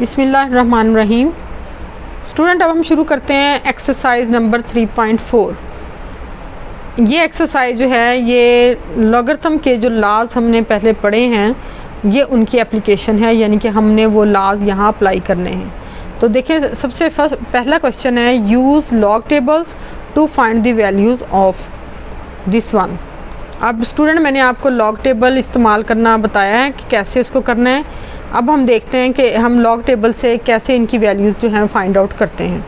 बिस्मिल्लाहिर्रहमानिर्रहीम। स्टूडेंट, अब हम शुरू करते हैं एक्सरसाइज नंबर 3.4। ये एक्सरसाइज जो है ये लॉगरिथम के जो लाज हमने पहले पढ़े हैं ये उनकी एप्लीकेशन है, यानी कि हमने वो लाज यहाँ अप्लाई करने हैं। तो देखिए, सबसे पहला क्वेश्चन है use log tables two find the values of this one. अब स्टूडेंट, मैंने आपको लॉग टेबल इस्तेमाल करना बताया है कि कैसे इसको करना है। अब हम देखते हैं कि हम लॉग टेबल से कैसे इनकी वैल्यूज़ जो हैं फाइंड आउट करते हैं।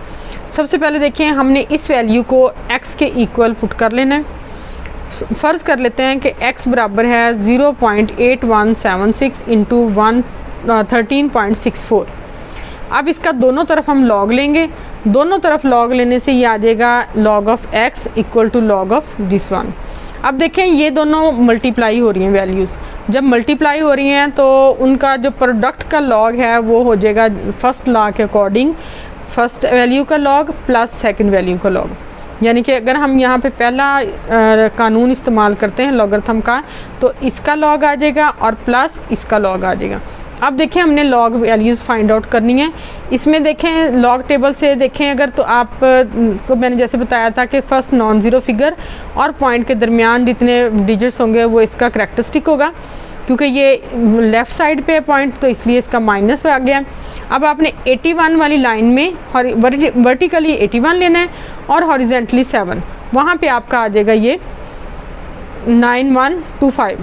सबसे पहले देखिए, हमने इस वैल्यू को x के इक्वल पुट कर लेना है। फ़र्ज़ कर लेते हैं कि x बराबर है 0.8176 इंटू 13.64। अब इसका दोनों तरफ हम लॉग लेंगे। दोनों तरफ लॉग लेने से ये आ जाएगा log of x equal to log of this one. अब देखें, ये दोनों मल्टीप्लाई हो रही हैं वैल्यूज़। जब मल्टीप्लाई हो रही हैं तो उनका जो प्रोडक्ट का लॉग है वो हो जाएगा फर्स्ट लॉ के अकॉर्डिंग फर्स्ट वैल्यू का लॉग प्लस सेकंड वैल्यू का लॉग। यानी कि अगर हम यहाँ पे पहला कानून इस्तेमाल करते हैं लॉगरिथम का, तो इसका लॉग आ जाएगा और प्लस इसका लॉग आ जाएगा। अब देखें, हमने लॉग वैल्यूज़ फाइंड आउट करनी है। इसमें देखें, लॉग टेबल से देखें अगर, तो आप को मैंने जैसे बताया था कि फ़र्स्ट नॉन ज़ीरो फिगर और पॉइंट के दरमियान जितने डिजिट्स होंगे वो इसका करैक्टरिस्टिक होगा। क्योंकि ये लेफ़्ट साइड पे है पॉइंट, तो इसलिए इसका माइनस आ गया। अब आपने 81 वाली लाइन में वर्टिकली 81 लेना है और हॉरिजेंटली 7, वहाँ पे आपका आ जाएगा ये 9125।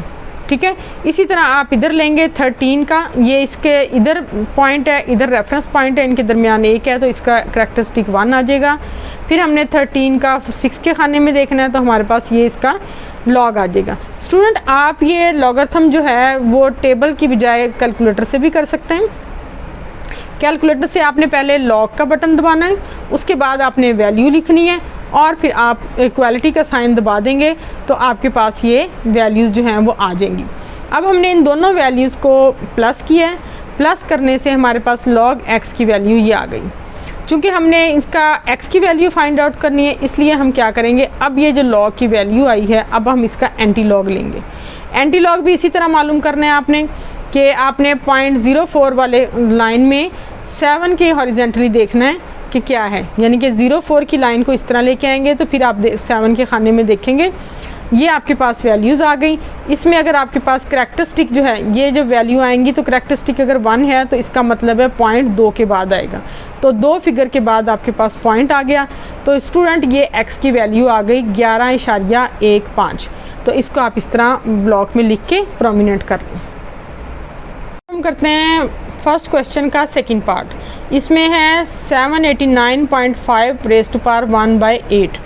ठीक है, इसी तरह आप इधर लेंगे 13 का, ये इसके इधर पॉइंट है, इधर रेफरेंस पॉइंट है, इनके दरमियान 1 है, तो इसका करैक्टरिस्टिक 1 आ जाएगा। फिर हमने 13 का 6 के खाने में देखना है, तो हमारे पास ये इसका लॉग आ जाएगा। स्टूडेंट, आप ये लॉगरिथम जो है वो टेबल की बजाय कैलकुलेटर से भी कर सकते हैं। कैलकुलेटर से आपने पहले लॉग का बटन दबाना है, उसके बाद आपने वैल्यू लिखनी है और फिर आप इक्वालिटी का साइन दबा देंगे तो आपके पास ये वैल्यूज़ जो हैं वो आ जाएंगी। अब हमने इन दोनों वैल्यूज़ को प्लस किया है। प्लस करने से हमारे पास लॉग x की वैल्यू ये आ गई। चूँकि हमने इसका x की वैल्यू फाइंड आउट करनी है, इसलिए हम क्या करेंगे, अब ये जो लॉग की वैल्यू आई है, अब हम इसका एंटी लॉग लेंगे। एंटी लॉग भी इसी तरह मालूम करना है आपने कि आपने 0.04 वाले लाइन में 7 के हॉरिजेंटली देखना है कि क्या है, यानी कि 0.4 की लाइन को इस तरह लेके आएंगे तो फिर आप 7 के खाने में देखेंगे ये आपके पास वैल्यूज़ आ गई। इसमें अगर आपके पास करैक्टरिस्टिक जो है, ये जो वैल्यू आएंगी, तो करैक्टरिस्टिक अगर 1 है तो इसका मतलब है पॉइंट 2 के बाद आएगा, तो 2 फिगर के बाद आपके पास पॉइंट आ गया। तो स्टूडेंट, ये x की वैल्यू आ गई 11.15। तो इसको आप इस तरह ब्लॉक में लिख के प्रोमिनेंट कर लें। हम करते हैं फर्स्ट क्वेश्चन का सेकंड पार्ट। इसमें है 789.5 रेज़ टू पावर 1/8।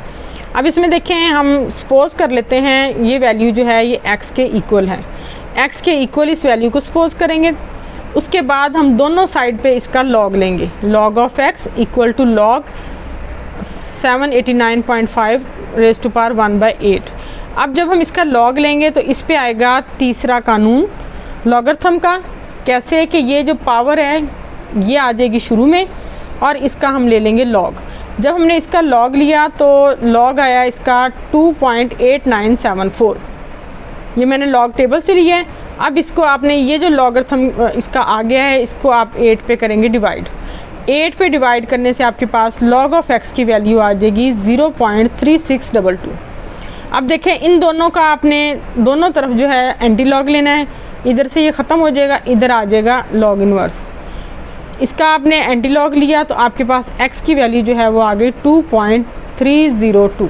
अब इसमें देखें, हम सपोज़ कर लेते हैं ये वैल्यू जो है ये x के इक्वल है। x के इक्वल इस वैल्यू को सपोज़ करेंगे। उसके बाद हम दोनों साइड पे इसका लॉग लेंगे। Log of x equal to log 789.5 raise to power 1/8। अब जब हम इसका लॉग लेंगे तो इस पे आएगा तीसरा कानून लॉगरिथम का। कैसे कि ये जो पावर है ये आ जाएगी शुरू में और इसका हम ले लेंगे लॉग। जब हमने इसका लॉग लिया तो लॉग आया इसका 2.8974। ये मैंने लॉग टेबल से लिया है। अब इसको आपने, ये जो लॉगरिथम इसका आ गया है, इसको आप 8 पे करेंगे डिवाइड। 8 पे डिवाइड करने से आपके पास लॉग ऑफ x की वैल्यू आ जाएगी 0.3622। अब देखें, इन दोनों का आपने दोनों तरफ जो है एंटी लॉग लेना है। इधर से ये ख़त्म हो जाएगा, इधर आ जाएगा लॉग इन्वर्स। इसका आपने एंटी लॉग लिया तो आपके पास x की वैल्यू जो है वो आ गई 2.302।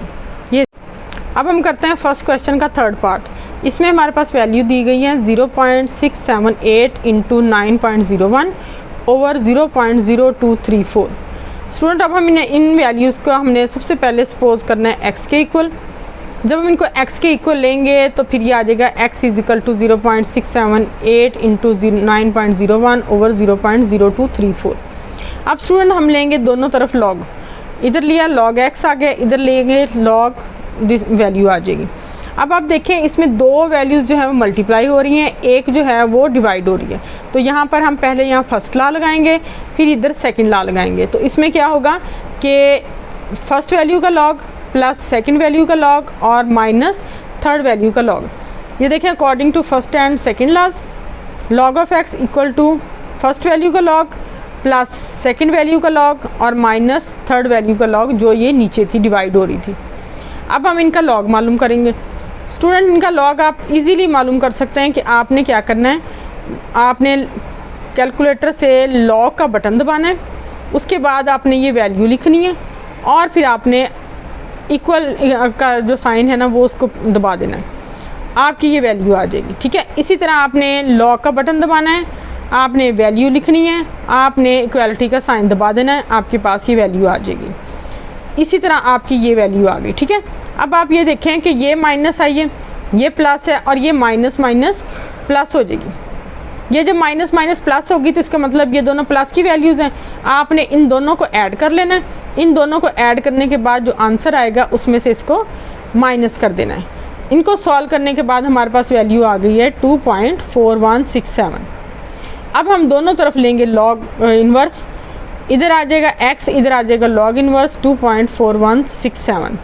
ये अब हम करते हैं फर्स्ट क्वेश्चन का थर्ड पार्ट। इसमें हमारे पास वैल्यू दी गई है 0.678 इंटू 9.01 ओवर 0.0234। स्टूडेंट, अब हम इन वैल्यूज़ को हमने सबसे पहले सपोज करना है x के इक्वल। जब हम इनको x के इक्वल लेंगे तो फिर ये आ जाएगा x is equal to 0.678 into 9.01 over 0.0234। अब स्टूडेंट, हम लेंगे दोनों तरफ लॉग। इधर लिया लॉग x आ गया, इधर लेंगे लॉग दिस वैल्यू आ जाएगी। अब आप देखें, इसमें दो वैल्यूज़ जो है वो मल्टीप्लाई हो रही हैं, एक जो है वो डिवाइड हो रही है। तो यहाँ पर हम पहले यहाँ फर्स्ट लॉ लगाएंगे, फिर इधर सेकेंड लॉ लगाएंगे। तो इसमें क्या होगा कि फर्स्ट वैल्यू का लॉग प्लस सेकंड वैल्यू का लॉग और माइनस थर्ड वैल्यू का लॉग। ये देखें, according to first and second laws, log of x equal to first value का लॉग प्लस सेकंड वैल्यू का लॉग और माइनस थर्ड वैल्यू का लॉग जो ये नीचे थी डिवाइड हो रही थी। अब हम इनका लॉग मालूम करेंगे। स्टूडेंट इनका लॉग आप इजीली मालूम कर सकते हैं कि आपने क्या करना है, आपने कैलकुलेटर से लॉग का बटन दबाना है, उसके बाद आपने ये वैल्यू लिखनी है और फिर आपने इक्वल का जो साइन है ना वो उसको दबा देना है, आपकी ये वैल्यू आ जाएगी। ठीक है, इसी तरह आपने लॉग का बटन दबाना है, आपने वैल्यू लिखनी है, आपने इक्वालिटी का साइन दबा देना है, आपके पास ये वैल्यू आ जाएगी। इसी तरह आपकी ये वैल्यू आ गई। ठीक है, अब आप ये देखें कि ये माइनस आई है, ये प्लस है और ये माइनस माइनस प्लस हो जाएगी। ये जब माइनस माइनस प्लस होगी तो इसका मतलब ये दोनों प्लस की वैल्यूज़ हैं। आपने इन दोनों को ऐड कर लेना है, इन दोनों को ऐड करने के बाद जो आंसर आएगा उसमें से इसको माइनस कर देना है। इनको सॉल्व करने के बाद हमारे पास वैल्यू आ गई है 2.4167। अब हम दोनों तरफ लेंगे लॉग इन्वर्स, इधर आ जाएगा x, इधर आ जाएगा लॉग इन्वर्स 2.4167।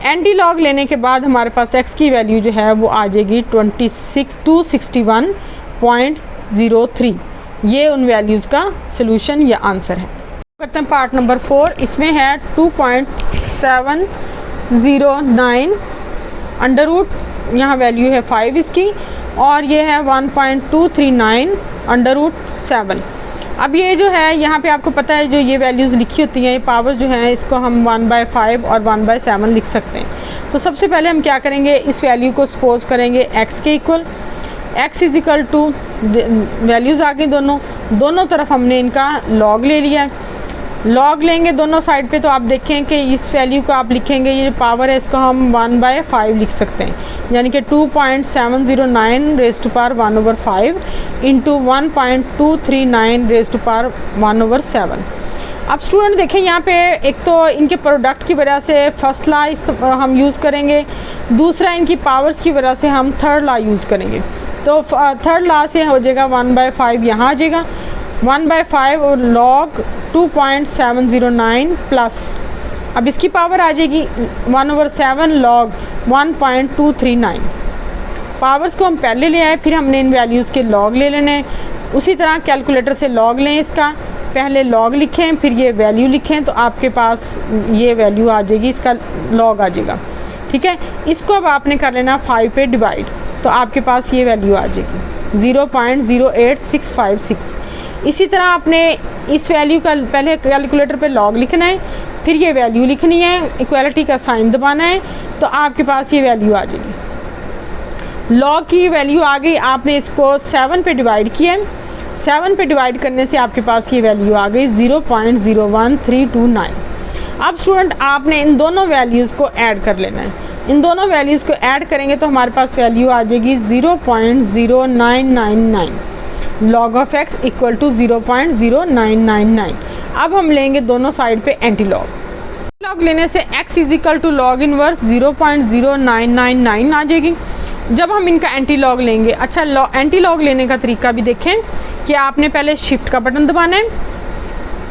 एंटी लॉग लेने के बाद हमारे पास x की वैल्यू जो है वो आ जाएगी 261.03। ये उन वैल्यूज़ का सलूशन या आंसर है। करते हैं पार्ट नंबर 4, इसमें है 2.709 अंडर रूट, यहाँ वैल्यू है 5 इसकी, और ये है 1.239 अंडर रूट 7। अब ये जो है यहाँ पे आपको पता है जो ये वैल्यूज़ लिखी होती हैं, ये पावर्स जो हैं इसको हम 1/5 और 1/7 लिख सकते हैं। तो सबसे पहले हम क्या करेंगे, इस वैल्यू को सपोज करेंगे x के equal, x is equal to values आ गई दोनों तरफ हमने इनका लॉग ले लिया है। लॉग लेंगे दोनों साइड पे तो आप देखें कि इस वैल्यू को आप लिखेंगे, ये जो पावर है इसको हम 1/5 लिख सकते हैं, यानी कि 2.709 raise to power 1/5 into 1.239 raise to power 1/7। अब स्टूडेंट देखें यहाँ पे एक तो इनके प्रोडक्ट की वजह से फर्स्ट लॉ हम यूज़ करेंगे, दूसरा इनकी पावर्स की वजह से हम थर्ड लॉ यूज़ करेंगे। तो थर्ड लॉ से हो जाएगा 1/5 यहाँ आ जाएगा, 1/5 और लॉग 2.709 प्लस, अब इसकी पावर आ जाएगी 1/7 लॉग 1.239। पावर्स को हम पहले ले आए, फिर हमने इन वैल्यूज़ के लॉग ले लेने। उसी तरह कैलकुलेटर से लॉग लें, इसका पहले लॉग लिखें फिर ये वैल्यू लिखें तो आपके पास ये वैल्यू आ जाएगी, इसका लॉग आ जाएगा। ठीक है, इसको अब आपने कर लेना 5 पे डिवाइड, तो आपके पास ये वैल्यू आ जाएगी 0.08656। इसी तरह आपने इस वैल्यू का पहले कैलकुलेटर पे लॉग लिखना है, फिर ये वैल्यू लिखनी है, इक्वालिटी का साइन दबाना है, तो आपके पास ये वैल्यू आ जाएगी। लॉग की वैल्यू आ गई, आपने इसको 7 पे डिवाइड किया है, 7 पे डिवाइड करने से आपके पास ये वैल्यू आ गई 0.01329। अब स्टूडेंट आपने इन दोनों वैल्यूज़ को ऐड कर लेना है, इन दोनों वैल्यूज़ को ऐड करेंगे तो हमारे पास वैल्यू आ जाएगी 0.0999। Log of x equal to 0.0999। अब हम लेंगे दोनों साइड पे एंटी लॉग। लॉग लेने से x is equal to log inverse 0.0999 आ जाएगी। जब हम इनका एंटी लॉग लेंगे, अच्छा एंटी लॉग लेने का तरीका भी देखें कि आपने पहले शिफ्ट का बटन दबाना है,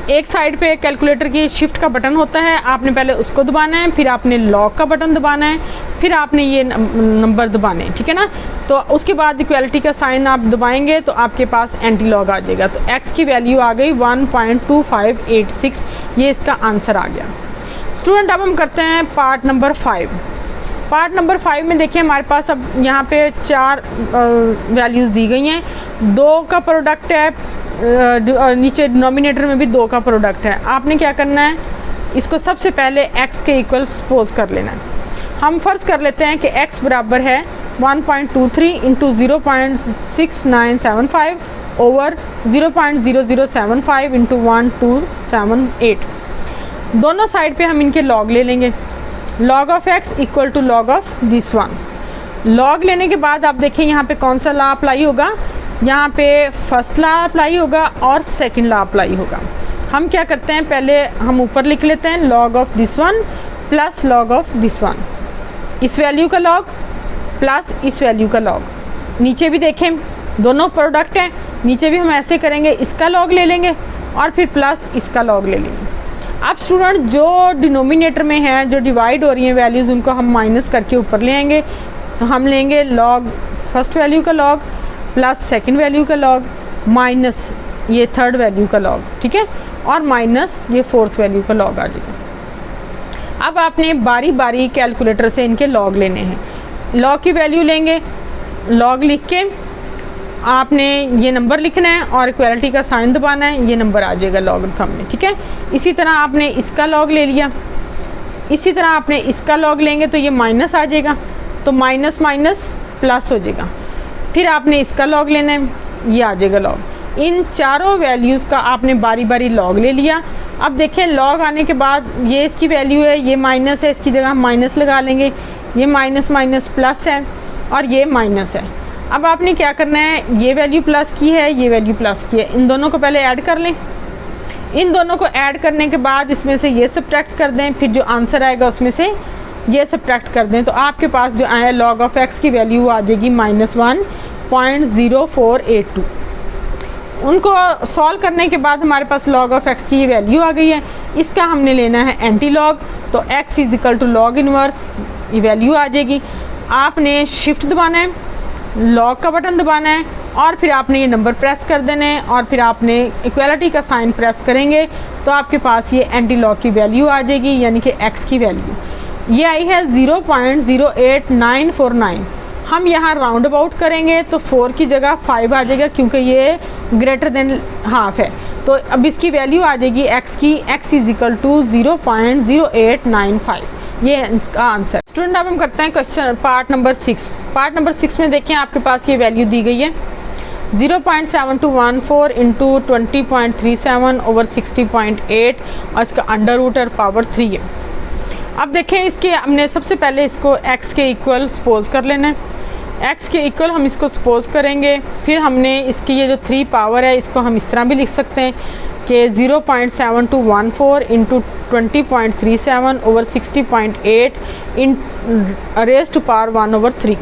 एक साइड पे कैलकुलेटर की शिफ्ट का बटन होता है, आपने पहले उसको दबाना है, फिर आपने लॉग का बटन दबाना है, फिर आपने ये नंबर दबाने हैं, ठीक है ना। तो उसके बाद इक्वालिटी का साइन आप दबाएंगे तो आपके पास एंटी लॉग आ जाएगा। तो x की वैल्यू आ गई 1.2586, ये इसका आंसर आ गया। स्टूडेंट अब हम करते हैं पार्ट नंबर 5। पार्ट नंबर 5 में देखिए हमारे पास अब यहाँ पे 4 वैल्यूज़ दी गई हैं, 2 का प्रोडक्ट है, नीचे डिनोमिनेटर में भी 2 का प्रोडक्ट है। आपने क्या करना है, इसको सबसे पहले x के इक्वल सपोज कर लेना है। हम फ़र्ज़ कर लेते हैं कि x बराबर है 1.23 इंटू 0.6975 ओवर 0.0075 इंटू 1278। दोनों साइड पे हम इनके लॉग ले लेंगे। Log of x equal to log of this one. Log लेने के बाद आप देखें यहाँ पे कौन सा लॉ अप्लाई होगा, यहाँ पे फर्स्ट लॉ अप्लाई होगा और सेकंड लॉ अप्लाई होगा। हम क्या करते हैं, पहले हम ऊपर लिख लेते हैं log of this one plus log of this one, इस वैल्यू का लॉग प्लस इस वैल्यू का लॉग। नीचे भी देखें दोनों प्रोडक्ट हैं, नीचे भी हम ऐसे करेंगे, इसका लॉग ले लेंगे और फिर प्लस इसका लॉग ले लेंगे। अब स्टूडेंट जो डिनोमिनेटर में है, जो डिवाइड हो रही हैं वैल्यूज़, उनको हम माइनस करके ऊपर ले आएंगे। तो हम लेंगे लॉग फर्स्ट वैल्यू का लॉग प्लस सेकंड वैल्यू का लॉग माइनस ये थर्ड वैल्यू का लॉग, ठीक है, और माइनस ये फोर्थ वैल्यू का लॉग आ जाएगा। अब आपने बारी बारी कैलकुलेटर से इनके लॉग लेने हैं। लॉग की वैल्यू लेंगे, लॉग लिख के आपने ये नंबर लिखना है और इक्वलिटी का साइन दबाना है, ये नंबर आ जाएगा लॉगरिथम में, ठीक है। इसी तरह आपने इसका लॉग ले लिया, इसी तरह आपने इसका लॉग लेंगे तो ये माइनस आ जाएगा, तो माइनस माइनस प्लस हो जाएगा। फिर आपने इसका लॉग लेना है, ये आ जाएगा लॉग। इन चारों वैल्यूज़ का आपने बारी बारी लॉग ले लिया। अब देखें लॉग आने के बाद ये इसकी वैल्यू है, ये माइनस है, इसकी जगह हम माइनस लगा लेंगे, ये माइनस माइनस प्लस है और ये माइनस है। अब आपने क्या करना है, ये वैल्यू प्लस की है, ये वैल्यू प्लस की है, इन दोनों को पहले ऐड कर लें। इन दोनों को ऐड करने के बाद इसमें से ये सब्ट्रैक्ट कर दें, फिर जो आंसर आएगा उसमें से ये सब्ट्रैक्ट कर दें, तो आपके पास जो आया लॉग ऑफ एक्स की वैल्यू आ जाएगी -1.0482। उनको सॉल्व करने के बाद हमारे पास लॉग ऑफ एक्स की ये वैल्यू आ गई है। इसका हमने लेना है एंटी लॉग, तो x = लॉग इन्वर्स, ये वैल्यू आ जाएगी। आपने शिफ्ट दबाना है, लॉग का बटन दबाना है और फिर आपने ये नंबर प्रेस कर देना है और फिर आपने इक्वलिटी का साइन प्रेस करेंगे तो आपके पास ये एंटी लॉग की वैल्यू आ जाएगी, यानी कि x की वैल्यू ये आई है 0.08949। हम यहाँ राउंड अबाउट करेंगे तो 4 की जगह 5 आ जाएगा, क्योंकि ये ग्रेटर देन हाफ है। तो अब इसकी वैल्यू आ जाएगी x की, x = 0.0895। ये इसका आंसर। स्टूडेंट अब हम करते हैं question part number 6। Part number 6 में देखें आपके पास ये वैल्यू दी गई है 0.7214 × 20.37/60.8 और इसका अंडर रूट और पावर 3 है। अब देखें इसके हमने सबसे पहले इसको x के इक्वल सपोज कर लेना है। x के इक्वल हम इसको सपोज करेंगे, फिर हमने इसकी ये जो 3 पावर है इसको हम इस तरह भी लिख सकते हैं कि 0.7214 × 20.37/60.8 raised to power 1/3।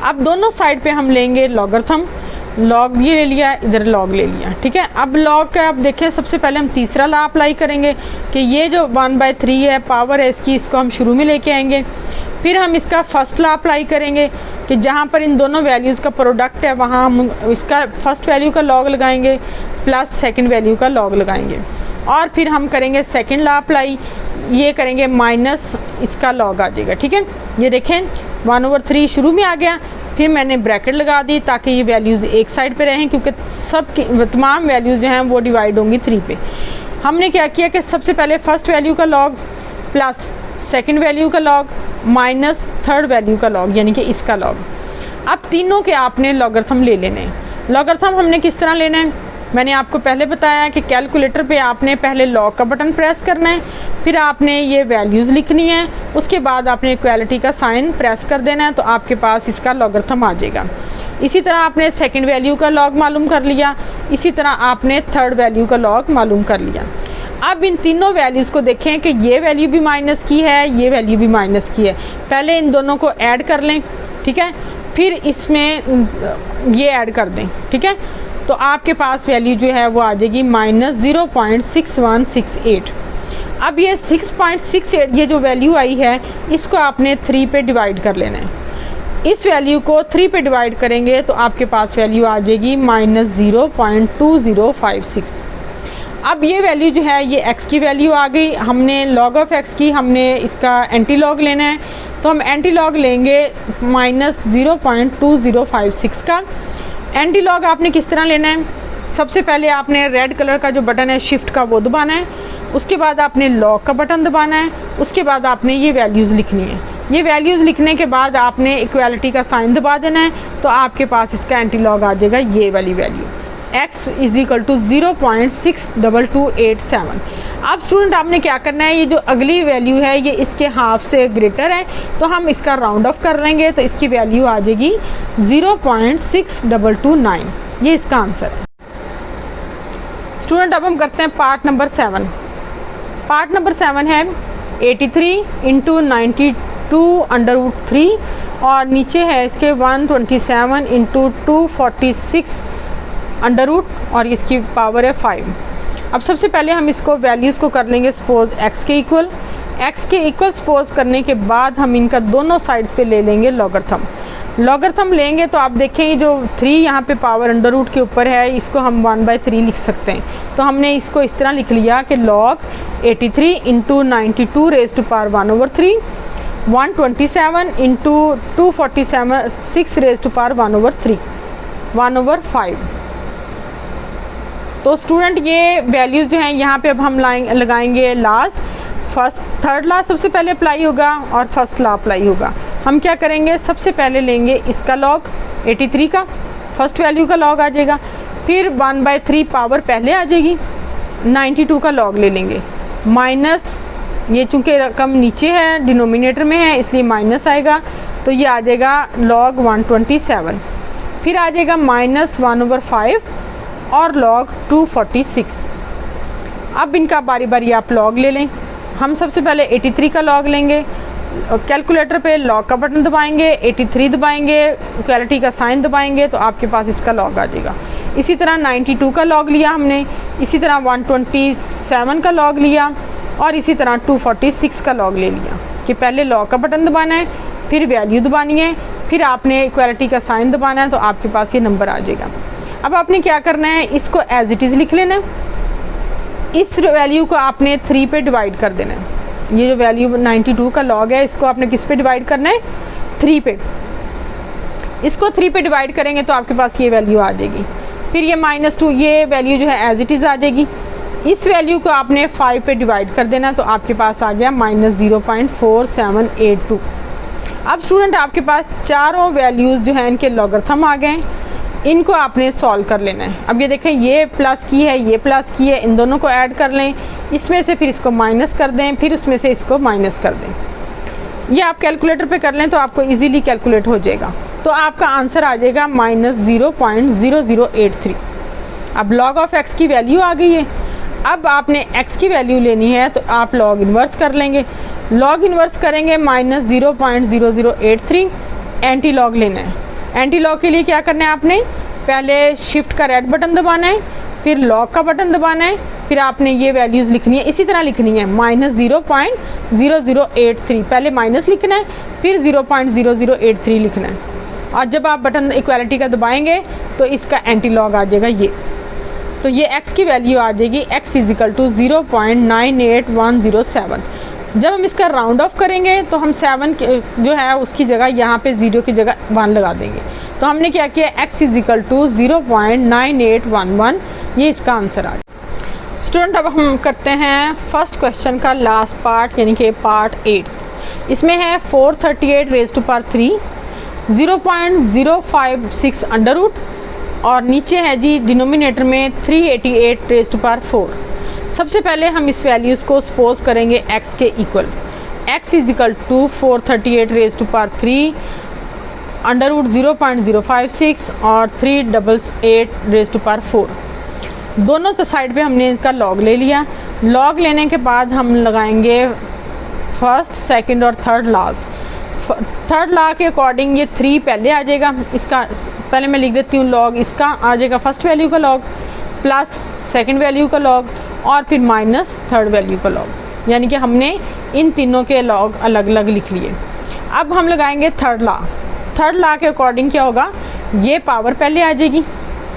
अब दोनों साइड पे हम लेंगे लॉगरिथम, लॉग ये ले लिया, इधर लॉग ले लिया, ठीक है। अब लॉग का अब देखें सबसे पहले हम तीसरा लॉ अप्लाई करेंगे कि ये जो 1/3 है पावर है इसकी, इसको हम शुरू में लेके आएंगे। फिर हम इसका फर्स्ट लॉ अप्लाई करेंगे कि जहाँ पर इन दोनों वैल्यूज़ का प्रोडक्ट है वहाँ हम इसका फर्स्ट वैल्यू का लॉग लगाएंगे प्लस सेकंड वैल्यू का लॉग लगाएंगे। और फिर हम करेंगे सेकंड लॉ अप्लाई, ये करेंगे माइनस इसका लॉग आ जाएगा, ठीक है। ये देखें 1/3 शुरू में आ गया, फिर मैंने ब्रैकेट लगा दी ताकि ये वैल्यूज़ एक साइड पे रहें, क्योंकि सब की तमाम वैल्यूज़ जो हैं वो डिवाइड होंगी 3 पे। हमने क्या किया कि सबसे पहले फर्स्ट वैल्यू का लॉग प्लस सेकंड वैल्यू का लॉग माइनस थर्ड वैल्यू का लॉग, यानी कि इसका लॉग। अब तीनों के आपने लॉगरिथम ले लेने हैं। लॉगरिथम हमने किस तरह लेना है, मैंने आपको पहले बताया कि कैलकुलेटर पे आपने पहले लॉग का बटन प्रेस करना है, फिर आपने ये वैल्यूज़ लिखनी है, उसके बाद आपने इक्वलिटी का साइन प्रेस कर देना है, तो आपके पास इसका लॉगरिथम आ जाएगा। इसी तरह आपने सेकंड वैल्यू का लॉग मालूम कर लिया, इसी तरह आपने थर्ड वैल्यू का लॉग मालूम कर लिया। अब इन तीनों वैल्यूज़ को देखें कि ये वैल्यू भी माइनस की है, ये वैल्यू भी माइनस की है। पहले इन दोनों को ऐड कर लें, ठीक है, फिर इसमें ये ऐड कर दें, ठीक है। तो आपके पास वैल्यू जो है वो आ जाएगी -0.6168। अब ये 6.68 ये जो वैल्यू आई है इसको आपने 3 पे डिवाइड कर लेना है। इस वैल्यू को 3 पे डिवाइड करेंगे तो आपके पास वैल्यू आ जाएगी -0.2056। अब ये वैल्यू जो है ये x की वैल्यू आ गई। हमने log ऑफ x की हमने इसका एंटी लॉग लेना है, तो हम एंटी लॉग लेंगे -0.2056 का। एंटी लॉग आपने किस तरह लेना है, सबसे पहले आपने रेड कलर का जो बटन है शिफ्ट का वो दबाना है, उसके बाद आपने लॉग का बटन दबाना है, उसके बाद आपने ये वैल्यूज़ लिखनी है। ये वैल्यूज़ लिखने के बाद आपने इक्वलिटी का साइन दबा देना है, तो आपके पास इसका एंटी लॉग आ जाएगा ये वाली वैल्यू x = 0.62287। अब स्टूडेंट आपने क्या करना है, ये जो अगली वैल्यू है ये इसके हाफ से ग्रेटर है, तो हम इसका राउंड ऑफ कर लेंगे, तो इसकी वैल्यू आ जाएगी 0.6229। ये इसका आंसर है। स्टूडेंट अब हम करते हैं पार्ट नंबर 7। पार्ट नंबर 7 है 83 × 92√3 और नीचे है इसके 127 × 246 अंडर रूट और इसकी पावर है 5। अब सबसे पहले हम इसको वैल्यूज़ को कर लेंगे सपोज x के इक्वल। x के इक्वल सपोज करने के बाद हम इनका दोनों साइड्स पे ले लेंगे लॉगरिथम। लॉगरिथम लेंगे तो आप देखें जो 3 यहाँ पे पावर अंडर रूट के ऊपर है, इसको हम 1/3 लिख सकते हैं। तो हमने इसको इस तरह लिख लिया कि log 83 into 92 raise to power 1/3, 127 into 246 raise to power 1/3, 1/5। तो स्टूडेंट ये वैल्यूज़ जो हैं यहाँ पे अब हम लगाएंगे लाज। थर्ड लॉ सबसे पहले अप्लाई होगा और फर्स्ट लॉ अप्लाई होगा। हम क्या करेंगे, सबसे पहले लेंगे इसका लॉग 83 का, फर्स्ट वैल्यू का लॉग आ जाएगा, फिर 1/3 पावर पहले आ जाएगी, 92 का लॉग ले लेंगे, माइनस ये चूँकि रकम नीचे है डिनोमिनेटर में है इसलिए माइनस आएगा, तो ये आ जाएगा लॉग 127, फिर आ जाएगा माइनस 1/5 और लॉग 246। अब इनका बारी बारी आप लॉग ले लें। हम सबसे पहले 83 का लॉग लेंगे, कैलकुलेटर पे लॉग का बटन दबाएंगे, 83 दबाएंगे, इक्वालिटी का साइन दबाएंगे तो आपके पास इसका लॉग आ जाएगा। इसी तरह 92 का लॉग लिया हमने, इसी तरह 127 का लॉग लिया और इसी तरह 246 का लॉग ले लिया कि पहले लॉग का बटन दबाना है, फिर वैल्यू दबानी है, फिर आपने इक्वालिटी का साइन दबाना है तो आपके पास ये नंबर आ जाएगा। अब आपने क्या करना है, इसको एज इट इज़ लिख लेना है, इस वैल्यू को आपने 3 पे डिवाइड कर देना है। ये जो वैल्यू 92 का लॉग है इसको आपने किस पे डिवाइड करना है, 3 पे। इसको 3 पे डिवाइड करेंगे तो आपके पास ये वैल्यू आ जाएगी। फिर ये -2 ये वैल्यू जो है एज इट इज़ आ जाएगी। इस वैल्यू को आपने 5 पे डिवाइड कर देना तो आपके पास आ गया -0.4782। अब स्टूडेंट आपके पास चारों वैल्यूज़ जो हैं इनके लॉगरिथम आ गए, इनको आपने सॉल्व कर लेना है। अब ये देखें ये प्लस की है, ये प्लस की है, इन दोनों को ऐड कर लें, इसमें से फिर इसको माइनस कर दें, फिर उसमें से इसको माइनस कर दें। ये आप कैलकुलेटर पे कर लें तो आपको इजीली कैलकुलेट हो जाएगा। तो आपका आंसर आ जाएगा -0.0083। अब log ऑफ x की वैल्यू आ गई है। अब आपने x की वैल्यू लेनी है तो आप log इन्वर्स कर लेंगे। log इन्वर्स करेंगे -0.0083, एंटी लॉग लेना है। एंटी लॉग के लिए क्या करना है, आपने पहले शिफ्ट का रेड बटन दबाना है, फिर लॉग का बटन दबाना है, फिर आपने ये वैल्यूज़ लिखनी है, इसी तरह लिखनी है -0.0083, पहले माइनस लिखना है फिर 0.0083 लिखना है। और जब आप बटन इक्वालिटी का दबाएंगे तो इसका एंटी लॉग आ जाएगा ये, तो ये x की वैल्यू आ जाएगी x = 0.98107। जब हम इसका राउंड ऑफ करेंगे तो हम 7 जो है उसकी जगह यहाँ पे 0 की जगह 1 लगा देंगे। तो हमने क्या किया, x = 0.9811, ये इसका आंसर आ गया। स्टूडेंट अब हम करते हैं फर्स्ट क्वेश्चन का लास्ट पार्ट यानी कि पार्ट 8। इसमें है 438 raise to power 3, 0.056 under root और नीचे है जी डिनोमिनेटर में 388 रेज़ टू पावर 4। सबसे पहले हम इस वैल्यूज़ को सपोज करेंगे x के equal. x = 438 raise to power 3 under root 0.056 और 388 रेज़ टू पावर 4। दोनों तो साइड पे हमने इसका लॉग ले लिया। लॉग लेने के बाद हम लगाएंगे फर्स्ट, सेकंड और थर्ड लॉज। थर्ड लॉ के अकॉर्डिंग ये 3 पहले आ जाएगा, इसका पहले मैं लिख देती हूँ लॉग, इसका आ जाएगा फर्स्ट वैल्यू का लॉग प्लस सेकंड वैल्यू का लॉग और फिर माइनस थर्ड वैल्यू का लॉग, यानी कि हमने इन तीनों के लॉग अलग अलग लिख लिए। अब हम लगाएंगे थर्ड लॉ। थर्ड लॉ के अकॉर्डिंग क्या होगा, ये पावर पहले आ जाएगी,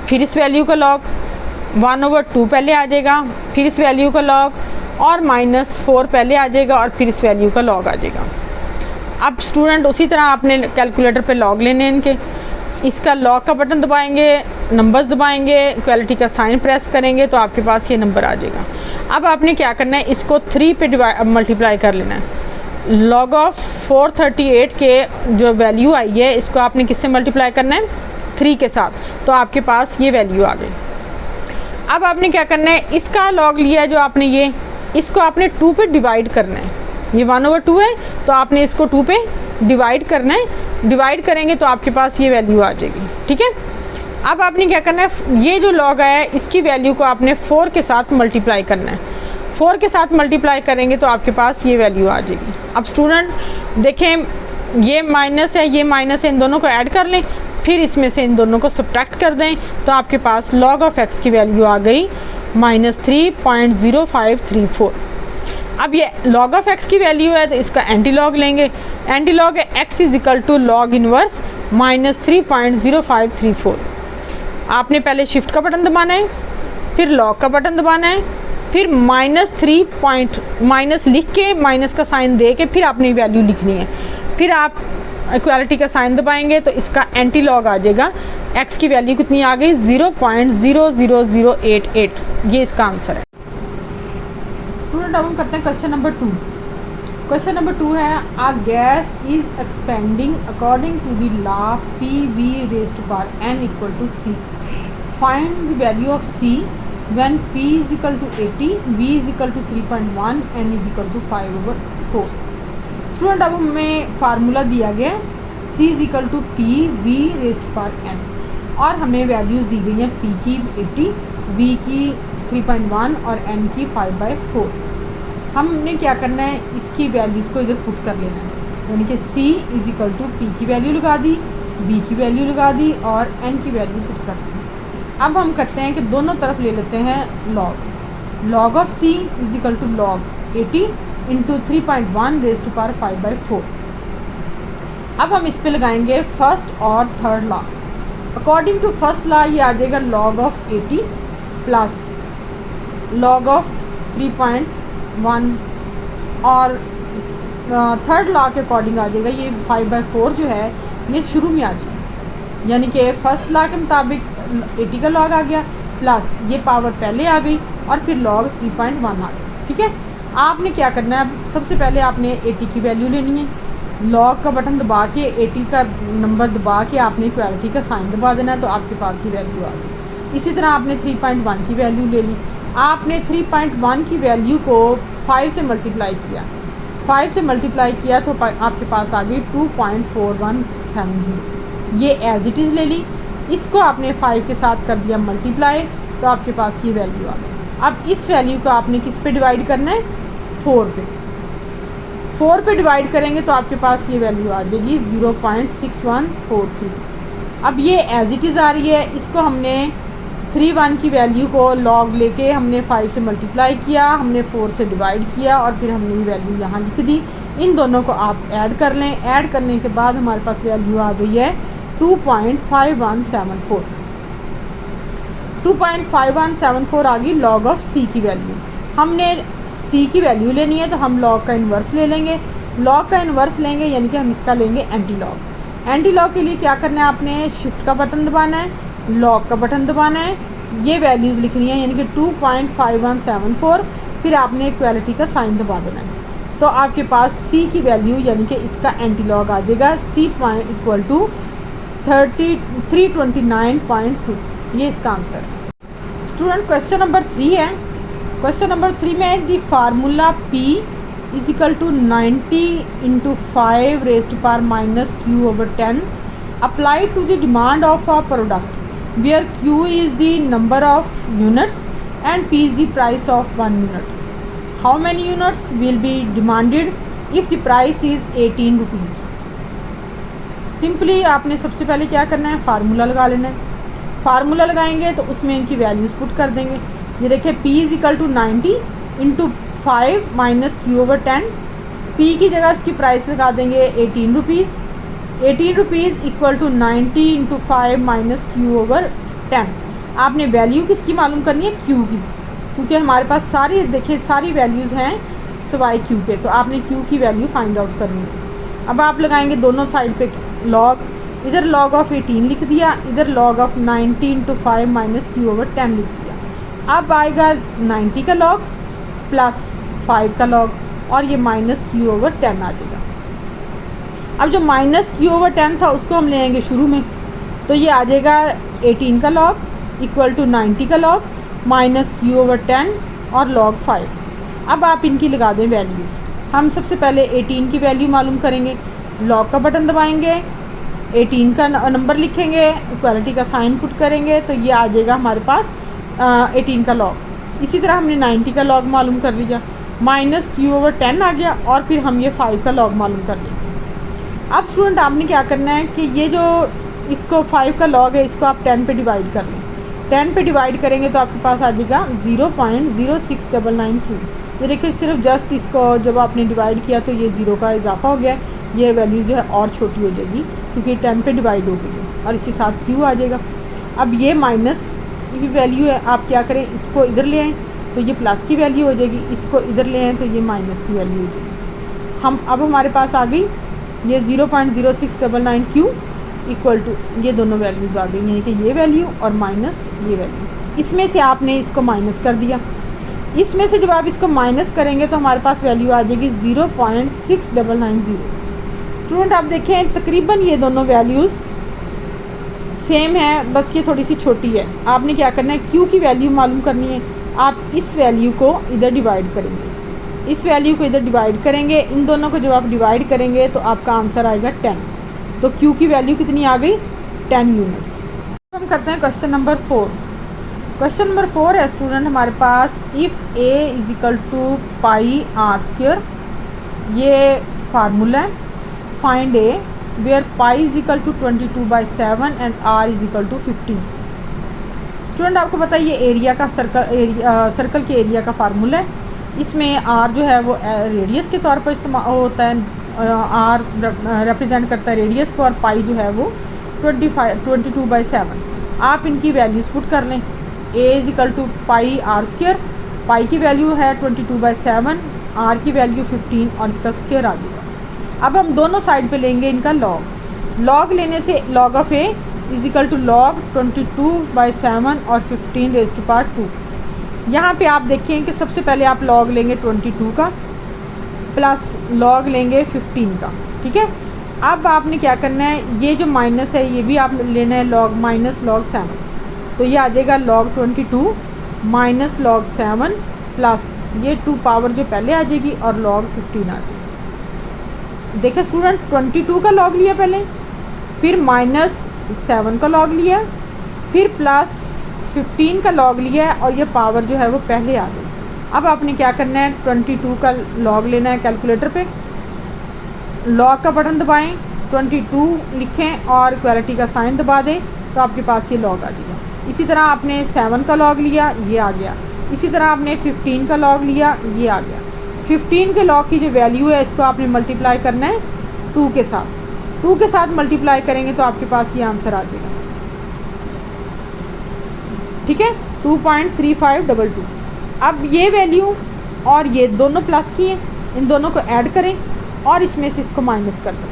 फिर इस वैल्यू का लॉग, 1/2 पहले आ जाएगा, फिर इस वैल्यू का लॉग और -4 पहले आ जाएगा और फिर इस वैल्यू का लॉग आ जाएगा। अब स्टूडेंट उसी तरह आपने कैलकुलेटर पे लॉग लेने इनके, इसका लॉग का बटन दबाएंगे, नंबर्स दबाएंगे, इक्वालिटी का साइन प्रेस करेंगे तो आपके पास ये नंबर आ जाएगा। अब आपने क्या करना है, इसको 3 पे मल्टीप्लाई कर लेना है। लॉग ऑफ 438 के जो वैल्यू आई है इसको आपने किससे मल्टीप्लाई करना है, 3 के साथ, तो आपके पास ये वैल्यू आ गई। अब आपने क्या करना है, इसका लॉग लिया है जो आपने ये, इसको आपने 2 पे डिवाइड करना है। ये 1/2 है तो आपने इसको 2 पे डिवाइड करना है। डिवाइड करेंगे तो आपके पास ये वैल्यू आ जाएगी, ठीक है। अब आपने क्या करना है, ये जो लॉग आया है इसकी वैल्यू को आपने 4 के साथ मल्टीप्लाई करना है। 4 के साथ मल्टीप्लाई करेंगे तो आपके पास ये वैल्यू आ जाएगी। अब स्टूडेंट देखें, ये माइनस है, ये माइनस है, इन दोनों को ऐड कर लें, फिर इसमें से इन दोनों को सब्ट्रैक्ट कर दें तो आपके पास लॉग ऑफ x की वैल्यू आ गई -3.0534। अब ये लॉग ऑफ x की वैल्यू है तो इसका एंटी लॉग लेंगे। एंटी लॉग है x = log इन्वर्स -3.0534। आपने पहले शिफ्ट का बटन दबाना है, फिर लॉक का बटन दबाना है, फिर माइनस लिख के माइनस का साइन दे के फिर आपने वैल्यू लिखनी है। फिर आप इक्वालिटी का साइन दबाएंगे तो इसका एंटी लॉग आ जाएगा। x की वैल्यू कितनी आ गई? 0.00088। ये इसका आंसर है। स्टूडेंट अब हम करते हैं क्वेश्चन नंबर 2। क्वेश्चन नंबर 2 है a gas is expanding according to the law PV raised to power n equal to C। Find the value of C when P is equal to 80, V is equal to 3.1, N is equal to 5/4। Student अब हमें formula दिया गया C is equal to P V raised to power n और हमें values दी गई हैं P की 80, V की 3.1 और N की 5/4। हमने क्या करना है, इसकी वैल्यूज़ को इधर पुट कर लेना है, यानी कि C is equal to P की वैल्यू लगा दी, V की वैल्यू लगा दी और N की वैल्यू पुट कर दी। अब हम करते हैं कि दोनों तरफ ले लेते हैं log of C is equal to log 80 into 3.1 raise to power 5/4। अब हम इस पे लगाएंगे फर्स्ट और third law. According to first law ये आ जाएगा log of 80 plus log of 3.1 और थर्ड लॉ के अकॉर्डिंग आ जाएगा ये 5/4 जो है ये शुरू में आ जाएगा, यानी कि फर्स्ट लॉ के मुताबिक 80 का लॉग आ गया प्लस ये पावर पहले आ गई और फिर लॉग 3.1 आ गया। ठीक है, आपने क्या करना है, अब सबसे पहले आपने 80 की वैल्यू लेनी है, लॉग का बटन दबा के 80 का नंबर दबा के आपने इक्वालिटी का साइन दबा देना है तो आपके पास ही वैल्यू आ गई। इसी तरह आपने 3.1 की वैल्यू ले ली, आपने 3.1 की वैल्यू को 5 से मल्टीप्लाई किया, 5 से मल्टीप्लाई किया तो आपके पास आ गई 2.4170। ये एज इट इज़ ले ली, इसको आपने 5 के साथ कर दिया मल्टीप्लाई तो आपके पास ये वैल्यू आ गई। अब इस वैल्यू को आपने किस पे डिवाइड करना है? 4 पे। 4 पे डिवाइड करेंगे तो आपके पास ये वैल्यू आ जाएगी 0.6143। अब ये एज इट इज़ आ रही है, इसको हमने 3.1 की वैल्यू को लॉग लेके हमने 5 से मल्टीप्लाई किया, हमने 4 से डिवाइड किया और फिर हमने ये वैल्यू यहाँ लिख दी। इन दोनों को आप ऐड कर लें, ऐड करने के बाद हमारे पास वैल्यू आ गई है 2.5174। 2.5174 आ गई लॉग ऑफ C की वैल्यू। हमने C की वैल्यू लेनी है तो हम लॉग का इन्वर्स ले लेंगे, लॉग का इन्वर्स लेंगे यानी कि हम इसका लेंगे एंटी लॉग। एंटी लॉग के लिए क्या करना है, आपने शिफ्ट का बटन दबाना है, लॉग का बटन दबाना है, ये वैल्यूज़ लिखनी है यानी कि 2.5174, फिर आपने इक्वालिटी का साइन दबा देना है तो आपके पास C की वैल्यू यानी कि इसका एंटी लॉग आ जाएगा C इक्वल टू 329.2। ये इसका आंसर है। स्टूडेंट क्वेश्चन नंबर 3 है। क्वेश्चन नंबर 3 में the formula P is equal to 90 into 5 raise to power -Q/10 apply to the demand of a product where Q is the number of units and P is the price of 1 unit. How many units will be demanded if the price is 18 rupees. Simply आपने सबसे पहले क्या करना है, formula लगा लेना है। Formula लगाएंगे तो उसमें इनकी वैल्यूज़ पुट कर देंगे। ये देखिए P is equal to 90 into 5 -Q/10। P की जगह इसकी प्राइस लगा देंगे 18 rupees. 18 rupees equal to 90 into 5 -Q/10। आपने वैल्यू किसकी मालूम करनी है? Q की, क्योंकि हमारे पास सारी देखिए सारी वैल्यूज़ हैं सिवाय Q के, तो आपने Q की वैल्यू फाइंड आउट करनी है। अब आप लगाएंगे दोनों साइड पे लॉग, इधर लॉग ऑफ 18 लिख दिया, इधर लॉग ऑफ 90 इंटू 5 -Q/10 लिख दिया। अब आएगा 90 का लॉग प्लस 5 का लॉग और ये -Q/10 आ जाएगा। अब जो -Q/10 था उसको हम लेंगे शुरू में, तो ये आ जाएगा 18 का लॉग इक्वल टू 90 का लॉग -Q/10 और लॉग 5। अब आप इनकी लगा दें वैल्यूज़। हम सबसे पहले 18 की वैल्यू मालूम करेंगे, लॉग का बटन दबाएंगे, 18 का नंबर लिखेंगे, इक्वालिटी का साइन पुट करेंगे तो ये आ जाएगा हमारे पास 18 का लॉग। इसी तरह हमने 90 का लॉग मालूम कर लिया, -Q/10 आ गया और फिर हम ये 5 का लॉग मालूम कर लेंगे। अब स्टूडेंट आपने क्या करना है कि ये जो इसको 5 का लॉग है इसको आप 10 पे डिवाइड कर लें। 10 पे डिवाइड करेंगे तो आपके पास आ जाएगा 0.06993। ये देखिए सिर्फ जस्ट इसको जब आपने डिवाइड किया तो ये 0 का इजाफा हो गया, ये वैल्यू जो है और छोटी हो जाएगी क्योंकि 10 पे डिवाइड हो गई है और इसके साथ क्यू आ जाएगा। अब ये माइनस की वैल्यू है, आप क्या करें, इसको इधर ले आएँ तो ये प्लस की वैल्यू हो जाएगी, इसको इधर ले आएँ तो ये माइनस की वैल्यू हो जाएगी। हम अब हमारे पास आ गई ये 0.0699 क्यू इक्वल टू ये दोनों वैल्यूज़ आ गई, यानी कि ये वैल्यू और माइनस ये वैल्यू। इसमें से आपने इसको माइनस कर दिया, इसमें से जब आप इसको माइनस करेंगे तो हमारे पास वैल्यू आ जाएगी 0.6990। स्टूडेंट आप देखें तकरीबन ये दोनों वैल्यूज़ सेम है, बस ये थोड़ी सी छोटी है। आपने क्या करना है, क्यू की वैल्यू मालूम करनी है, आप इस वैल्यू को इधर डिवाइड करेंगे, इस वैल्यू को इधर डिवाइड करेंगे, इन दोनों को जब आप डिवाइड करेंगे तो आपका आंसर आएगा 10। तो क्यू की वैल्यू कितनी आ गई, 10 यूनिट्स। हम करते हैं क्वेश्चन नंबर 4। क्वेश्चन नंबर 4 है स्टूडेंट हमारे पास, if a is equal to pi r square, ये फार्मूला है, find a where pi is equal to 22/7 and r is equal to 15। Student आपको पता है ये एरिया का सर्कल के एरिया का फार्मूला है। इसमें आर जो है वो रेडियस के तौर पर इस्तेमाल होता है, आर रिप्रेजेंट करता है रेडियस को, और पाई जो है वो 22/7। आप इनकी वैल्यूज़ पुट कर लें, a is equal to pi r square, pi की वैल्यू है 22/7, आर की वैल्यू 15 और इसका स्क्वायर आ जाएगा। अब हम दोनों साइड पे लेंगे इनका लॉग। लॉग लेने से log of A is equal to log 22/7 और 15⁻²। यहाँ पे आप देखें कि सबसे पहले आप लॉग लेंगे 22 का प्लस लॉग लेंगे 15 का, ठीक है। अब आपने क्या करना है, ये जो माइनस है ये भी आप लेना है लॉग माइनस लॉग 7, तो ये आ जाएगा log 22 माइनस log 7 प्लस ये 2 पावर जो पहले आ जाएगी और log 15 आ जाएगी। देखिए स्टूडेंट 22 का log लिया पहले, फिर माइनस 7 का log लिया, फिर प्लस 15 का log लिया है और ये पावर जो है वो पहले आ गई। अब आपने क्या करना है, 22 का log लेना है कैलकुलेटर पे, log का बटन दबाएं, 22 लिखें और इक्वालिटी का साइन दबा दें तो आपके पास ये log आ जाएगा। इसी तरह आपने 7 का log लिया, ये आ गया। इसी तरह आपने 15 का log लिया, ये आ गया। 15 के log की जो वैल्यू है इसको आपने मल्टीप्लाई करना है 2 के साथ। 2 के साथ मल्टीप्लाई करेंगे तो आपके पास ये आंसर आ जाएगा, ठीक है, 2.3522। अब ये वैल्यू और ये दोनों प्लस की हैं, इन दोनों को ऐड करें और इसमें से इसको माइनस कर दें।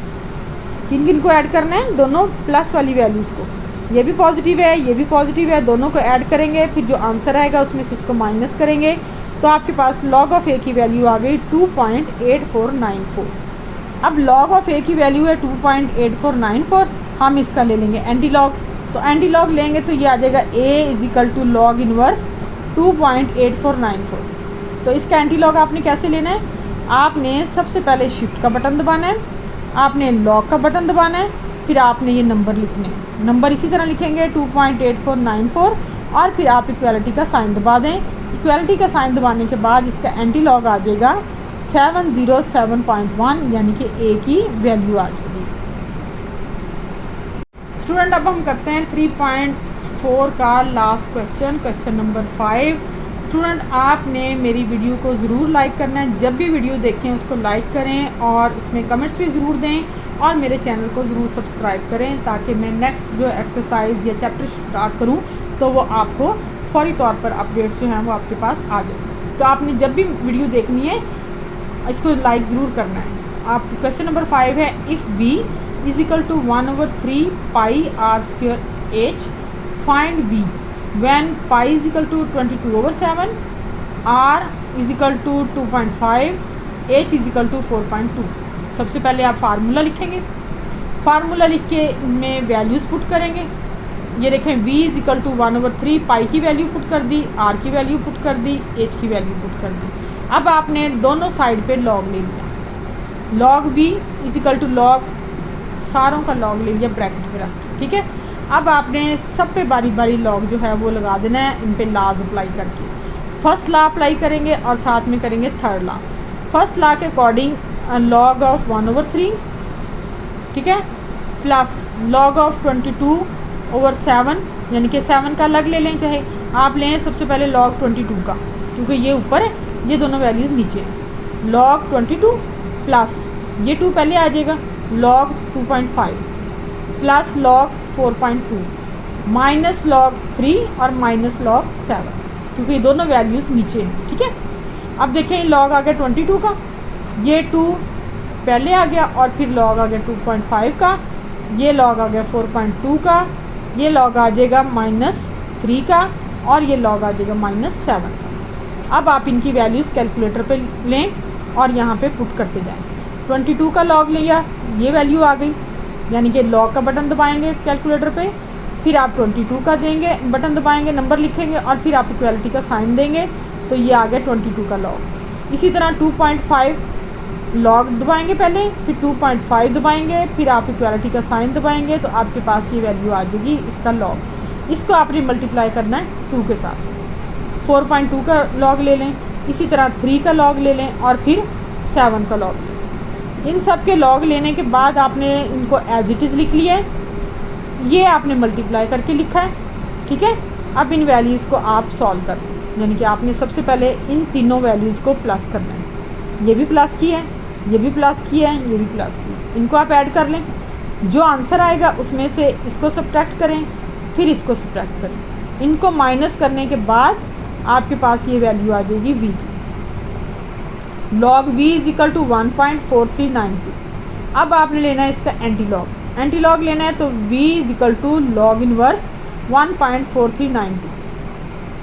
किन किन को ऐड करना है, दोनों प्लस वाली वैल्यूज़ को, ये भी पॉजिटिव है ये भी पॉजिटिव है, दोनों को ऐड करेंगे, फिर जो आंसर आएगा उसमें से इसको माइनस करेंगे तो आपके पास log ऑफ ए की वैल्यू आ गई 2.8494। अब log ऑफ ए की वैल्यू है 2.8494, हम इसका ले लेंगे एंटी लॉग, तो एंटी लॉग लेंगे तो ये आ जाएगा a is equal to log inverse 2.8494। तो इसका एंटी लॉग आपने कैसे लेना है, आपने सबसे पहले शिफ्ट का बटन दबाना है, आपने लॉग का बटन दबाना है, फिर आपने ये नंबर लिखने हैं, नंबर इसी तरह लिखेंगे 2.8494 और फिर आप इक्वालिटी का साइन दबा दें। इक्वालिटी का साइन दबाने के बाद इसका एंटी लॉग आ जाएगा 707.1, यानी कि ए की वैल्यू आ जाएगी। स्टूडेंट अब हम करते हैं 3.4 का last question, question number 5। Student आपने मेरी वीडियो को ज़रूर लाइक करना है, जब भी वीडियो देखें उसको लाइक करें और उसमें कमेंट्स भी ज़रूर दें और मेरे चैनल को ज़रूर सब्सक्राइब करें ताकि मैं नेक्स्ट जो एक्सरसाइज या चैप्टर स्टार्ट करूं तो वो आपको फौरी तौर पर अपडेट्स जो हैं वो आपके पास आ जाए। तो आपने जब भी वीडियो देखनी है इसको लाइक ज़रूर करना है। आप क्वेश्चन नंबर 5 है, if v is equal to 1/3 pi r square h, find v when pi is equal to 22/7, r is equal to 2.5, h is equal to 4.2। सबसे पहले आप फार्मूला लिखेंगे, फार्मूला लिख के इनमें वैल्यूज़ पुट करेंगे। ये देखें v इज इक्वल टू 1/3 पाई की वैल्यू पुट कर दी, r की वैल्यू पुट कर दी, h की वैल्यू पुट कर दी। अब आपने दोनों साइड पे log ले लिया, log v is equal to log, सारों का log ले लिया ब्रैकेट में रख, ठीक है। अब आपने सब पे बारी बारी log जो है वो लगा देना है, इन पे लॉज अप्लाई करके। फर्स्ट लॉ अप्लाई करेंगे और साथ में करेंगे थर्ड लॉ। फर्स्ट लॉ के अकॉर्डिंग log ऑफ 1/3, ठीक है, प्लस log ऑफ 22/7, यानी कि 7 का अलग ले लें, चाहे आप लें सबसे पहले log 22 का, क्योंकि ये ऊपर है ये दोनों वैल्यूज़ नीचे हैं। log 22 प्लस ये 2 पहले आ जाएगा log 2.5 plus log 4.2 minus log 3 और माइनस log 7, क्योंकि ये दोनों वैल्यूज़ नीचे हैं। ठीक है, अब देखें log आ गया 22 का, ये 2 पहले आ गया और फिर log आ गया 2.5 का, ये log आ गया 4.2 का, ये log आ जाएगा -3 का और ये log आ जाएगा -7 का। अब आप इनकी वैल्यूज़ कैलकुलेटर पे लें और यहाँ पे पुट करते जाएं। 22 का log लिया, ये वैल्यू आ गई, यानी कि log का बटन दबाएंगे कैलकुलेटर पे, फिर आप 22 का देंगे, बटन दबाएंगे, नंबर लिखेंगे और फिर आप इक्वलिटी का साइन देंगे, तो ये आ गया 22 का log। इसी तरह 2.5 log दबाएंगे पहले, फिर 2.5 दबाएंगे, फिर आप इक्वलिटी का साइन दबाएंगे, तो आपके पास ये वैल्यू आ जाएगी इसका log। इसको आपने मल्टीप्लाई करना है 2 के साथ। 4.2 का log ले लें, इसी तरह 3 का log ले लें और फिर 7 का log। इन सब के log लेने के बाद आपने इनको एज इट इज़ लिख लिया है, ये आपने मल्टीप्लाई करके लिखा है। ठीक है, अब इन वैल्यूज़ को आप सॉल्व कर लें, यानी कि आपने सबसे पहले इन तीनों वैल्यूज़ को प्लस करना है। ये भी प्लस किया है, ये भी प्लस किया है, ये भी प्लस किया है, इनको आप ऐड कर लें। जो आंसर आएगा उसमें से इसको सब्ट्रैक्ट करें, फिर इसको सब्ट्रैक्ट करें। इनको माइनस करने के बाद आपके पास ये वैल्यू आ जाएगी v की। log v is equal to 1.4392। अब आपने लेना है इसका एंटी लॉग। एंटी लॉग लेना है तो v is equal to log inverse 1.4392।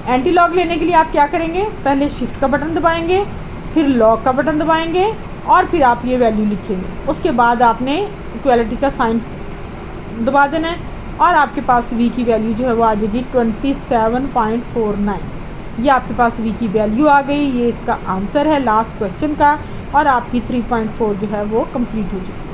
Anti log लेने के लिए आप क्या करेंगे, पहले शिफ्ट का बटन दबाएंगे, फिर लॉग का बटन दबाएंगे और फिर आप ये वैल्यू लिखेंगे। उसके बाद आपने इक्वलिटी का साइन दबा देना है और आपके पास v की वैल्यू जो है वो आ जाएगी 27.49। ये आपके पास v की वैल्यू आ गई। ये इसका आंसर है लास्ट क्वेश्चन का और आपकी 3.4 जो है वो कंप्लीट हो चुकी है।